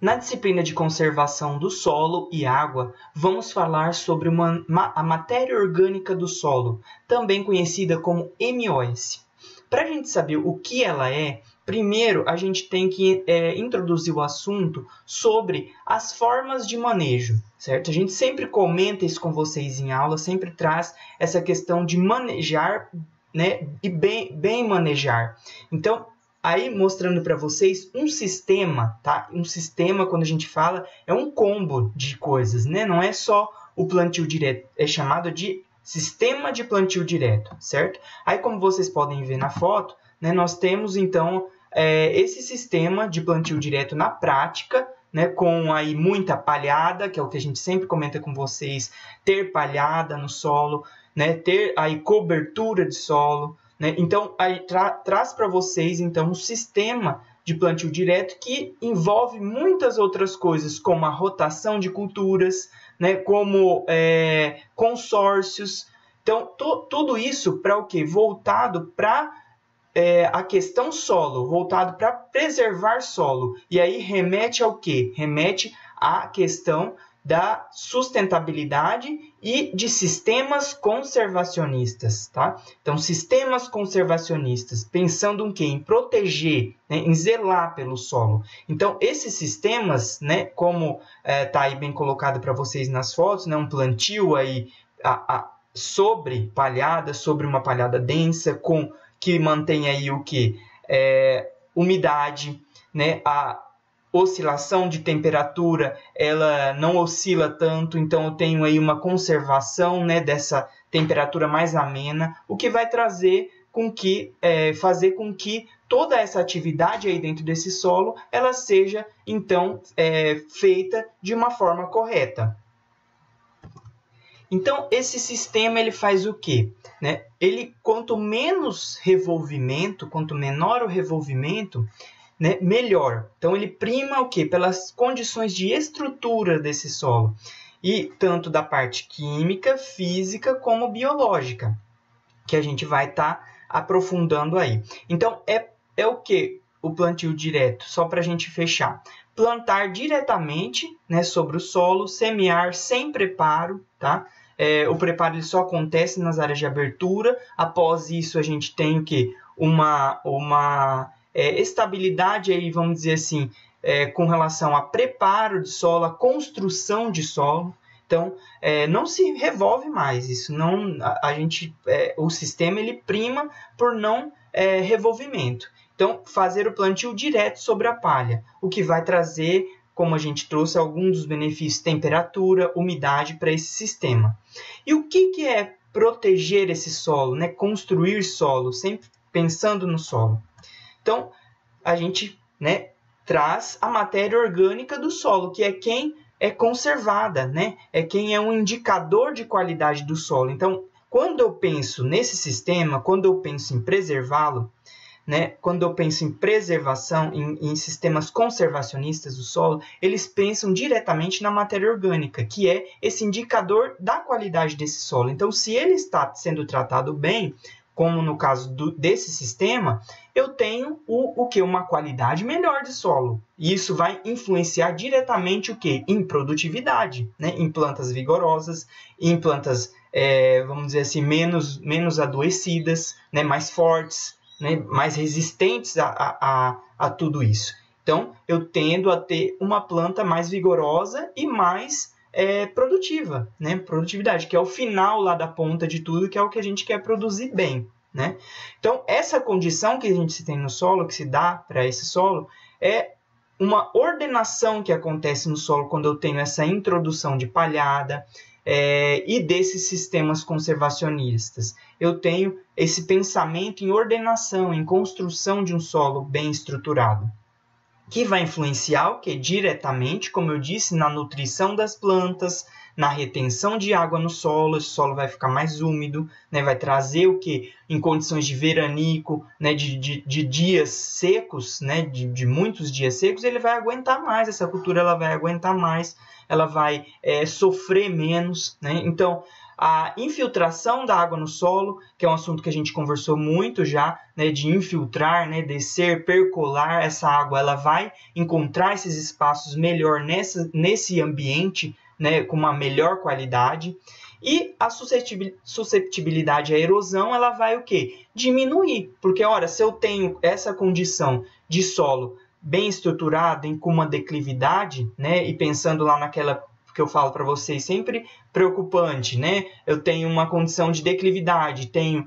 Na disciplina de conservação do solo e água, vamos falar sobre a matéria orgânica do solo, também conhecida como MOS. Para a gente saber o que ela é, primeiro a gente tem que introduzir o assunto sobre as formas de manejo, certo? A gente sempre comenta isso com vocês em aula, sempre traz essa questão de manejar, né, e bem manejar. Então, aí mostrando para vocês um sistema, tá? Um sistema, quando a gente fala, é um combo de coisas, né? Não é só o plantio direto, é chamado de sistema de plantio direto, certo? Aí, como vocês podem ver na foto, né, nós temos, então, esse sistema de plantio direto na prática, né, com aí muita palhada, que é o que a gente sempre comenta com vocês, ter palhada no solo, né, ter aí cobertura de solo, né? Então, aí traz para vocês então um sistema de plantio direto que envolve muitas outras coisas, como a rotação de culturas, né? Como consórcios. Então, tudo isso para o quê? Voltado para a questão solo, voltado para preservar solo. E aí remete ao quê? Remete à questão da sustentabilidade e de sistemas conservacionistas, tá? Então, sistemas conservacionistas, pensando em quê? Em proteger, né? Em zelar pelo solo. Então, esses sistemas, né? Como tá aí bem colocado para vocês nas fotos, né? Um plantio aí sobre palhada, sobre uma palhada densa, que mantém aí o quê? Umidade, né? A oscilação de temperatura, ela não oscila tanto, então eu tenho aí uma conservação, né, dessa temperatura mais amena, o que vai fazer com que toda essa atividade aí dentro desse solo, ela seja, então, feita de uma forma correta. Então, esse sistema ele faz o quê? Né? Ele, quanto menos revolvimento, quanto menor o revolvimento, né, melhor. Então, ele prima o quê? Pelas condições de estrutura desse solo. E tanto da parte química, física, como biológica, que a gente vai estar aprofundando aí. Então, é o que? O plantio direto, só para a gente fechar. Plantar diretamente, né, sobre o solo, semear sem preparo, tá? O preparo ele só acontece nas áreas de abertura. Após isso, a gente tem o quê? Uma estabilidade aí, vamos dizer assim, com relação a preparo de solo, a construção de solo. Então, não se revolve mais. Isso não, o sistema ele prima por não revolvimento. Então, fazer o plantio direto sobre a palha, o que vai trazer, como a gente trouxe, alguns dos benefícios, temperatura, umidade para esse sistema. E o que é proteger esse solo, né? Construir solo, sempre pensando no solo. Então, a gente, né, traz a matéria orgânica do solo, que é quem é conservada, né? É quem é um indicador de qualidade do solo. Então, quando eu penso nesse sistema, quando eu penso em preservá-lo, né, quando eu penso em preservação, em sistemas conservacionistas do solo, eles pensam diretamente na matéria orgânica, que é esse indicador da qualidade desse solo. Então, se ele está sendo tratado bem, como no caso desse sistema, eu tenho o que? Uma qualidade melhor de solo. E isso vai influenciar diretamente o que? Em produtividade, né? Em plantas vigorosas, em plantas, vamos dizer assim, menos adoecidas, né? Mais fortes, né? Mais resistentes a tudo isso. Então, eu tendo a ter uma planta mais vigorosa e mais produtiva, né? Produtividade, que é o final lá da ponta de tudo, que é o que a gente quer produzir bem, né? Então, essa condição que a gente tem no solo, que se dá para esse solo, é uma ordenação que acontece no solo quando eu tenho essa introdução de palhada e desses sistemas conservacionistas. Eu tenho esse pensamento em ordenação, em construção de um solo bem estruturado, que vai influenciar o que? Diretamente, como eu disse, na nutrição das plantas, na retenção de água no solo. Esse solo vai ficar mais úmido, né? Vai trazer o que? Em condições de veranico, né? de dias secos, né? de muitos dias secos, ele vai aguentar mais, essa cultura ela vai aguentar mais, ela vai sofrer menos, né? Então, a infiltração da água no solo, que é um assunto que a gente conversou muito já, né, de infiltrar, né, descer, percolar essa água, ela vai encontrar esses espaços melhor nesse ambiente, né, com uma melhor qualidade. E a susceptibilidade à erosão, ela vai o quê? Diminuir, porque, ora, se eu tenho essa condição de solo bem estruturado, com uma declividade, né, e pensando lá naquela que eu falo para vocês, sempre preocupante, né? Eu tenho uma condição de declividade, tenho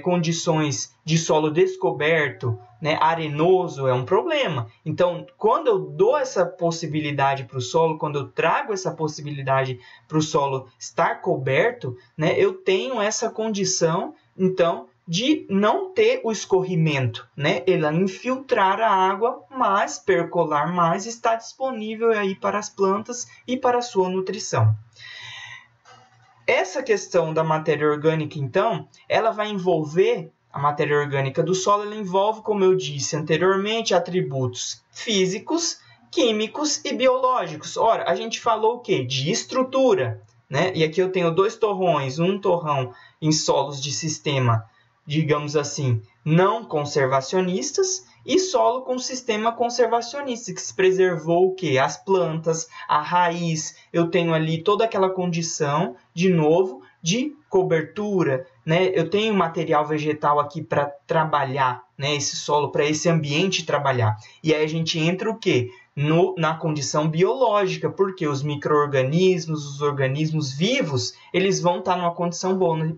condições de solo descoberto, né? Arenoso, é um problema. Então, quando eu dou essa possibilidade para o solo, quando eu trago essa possibilidade para o solo estar coberto, né? Eu tenho essa condição, então, de não ter o escorrimento, né? Ela infiltrar a água, mas percolar mais, está disponível aí para as plantas e para a sua nutrição. Essa questão da matéria orgânica, então, ela vai envolver, a matéria orgânica do solo, ela envolve, como eu disse anteriormente, atributos físicos, químicos e biológicos. Ora, a gente falou o quê? De estrutura, né? E aqui eu tenho dois torrões, um torrão em solos de sistema, digamos assim, não conservacionistas, e solo com sistema conservacionista, que se preservou o quê? As plantas, a raiz. Eu tenho ali toda aquela condição, de novo, de cobertura, né? Eu tenho material vegetal aqui para trabalhar, né? Esse solo, para esse ambiente trabalhar. E aí a gente entra o quê? Na condição biológica, porque os micro-organismos, os organismos vivos, eles vão estar numa condição boa,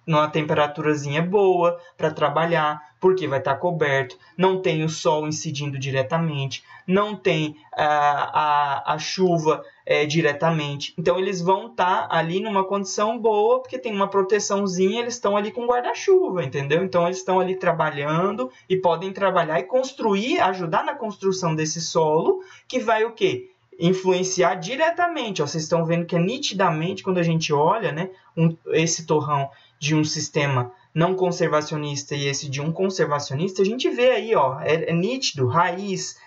numa temperaturazinha boa para trabalhar, porque vai estar coberto, não tem o sol incidindo diretamente, não tem a chuva diretamente. Então, eles vão estar ali numa condição boa, porque tem uma proteçãozinha, eles estão ali com guarda-chuva, entendeu? Então, eles estão ali trabalhando e podem trabalhar e construir, ajudar na construção desse solo, que vai o quê? Influenciar diretamente. Ó, vocês estão vendo que é nitidamente, quando a gente olha, né, esse torrão de um sistema não conservacionista e esse de um conservacionista, a gente vê aí, ó, é nítido, raiz,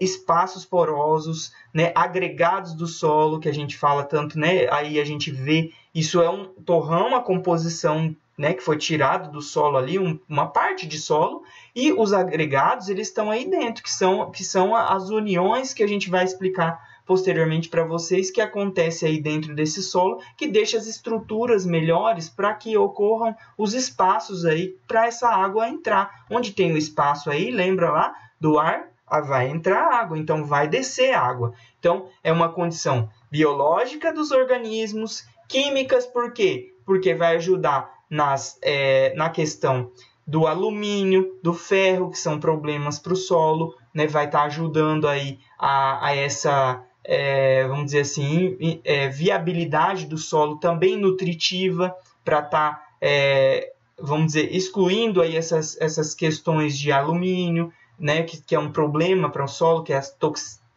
espaços porosos, né, agregados do solo, que a gente fala tanto, né, aí a gente vê, isso é um torrão, uma composição, né, que foi tirado do solo ali, uma parte de solo, e os agregados, eles estão aí dentro, que são as uniões que a gente vai explicar posteriormente para vocês, que acontece aí dentro desse solo, que deixa as estruturas melhores para que ocorram os espaços aí para essa água entrar. Onde tem o espaço aí, lembra lá do ar, vai entrar água, então vai descer água. Então, é uma condição biológica dos organismos, químicas, por quê? Porque vai ajudar na questão do alumínio, do ferro, que são problemas para o solo, né? Vai estar ajudando aí a essa, vamos dizer assim, viabilidade do solo também nutritiva, para estar, vamos dizer, excluindo aí essas questões de alumínio, né? Que é um problema para o solo, que é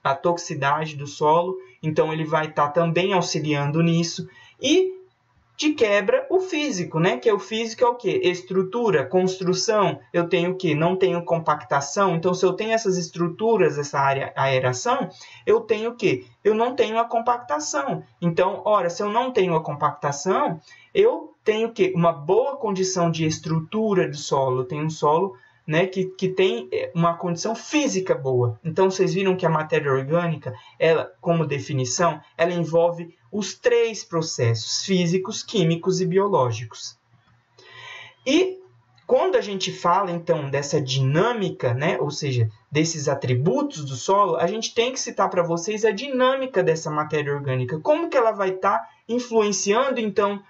a toxicidade do solo. Então, ele vai estar também auxiliando nisso. E, de quebra, o físico, né? Que o físico é o quê? Estrutura, construção. Eu tenho o quê? Não tenho compactação. Então, se eu tenho essas estruturas, essa aeração, eu tenho o quê? Eu não tenho a compactação. Então, ora, se eu não tenho a compactação, eu tenho o quê? Uma boa condição de estrutura do solo. Eu tenho um solo, né, que tem uma condição física boa. Então, vocês viram que a matéria orgânica, ela, como definição, ela envolve os três processos: físicos, químicos e biológicos. E quando a gente fala, então, dessa dinâmica, né, ou seja, desses atributos do solo, a gente tem que citar para vocês a dinâmica dessa matéria orgânica. Como que ela vai estar influenciando, então,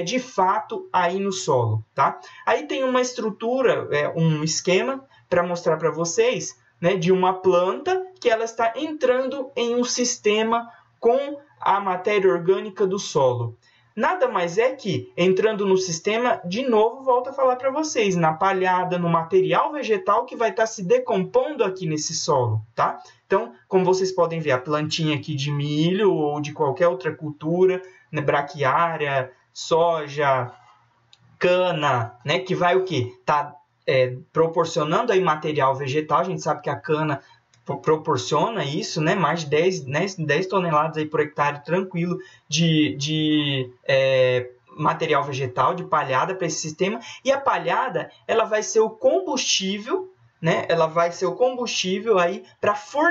de fato, aí no solo, tá? Aí tem uma estrutura, um esquema para mostrar para vocês, né, de uma planta que ela está entrando em um sistema com a matéria orgânica do solo. Nada mais é que, entrando no sistema, de novo, volto a falar para vocês, na palhada, no material vegetal que vai estar se decompondo aqui nesse solo, tá? Então, como vocês podem ver, a plantinha aqui de milho ou de qualquer outra cultura, né, braquiária, soja, cana, né, que vai o quê? Tá proporcionando aí material vegetal. A gente sabe que a cana proporciona isso, né? Mais de 10 toneladas aí por hectare tranquilo de material vegetal, de palhada para esse sistema. E a palhada, ela vai ser o combustível, né? Ela vai ser o combustível aí para fornecer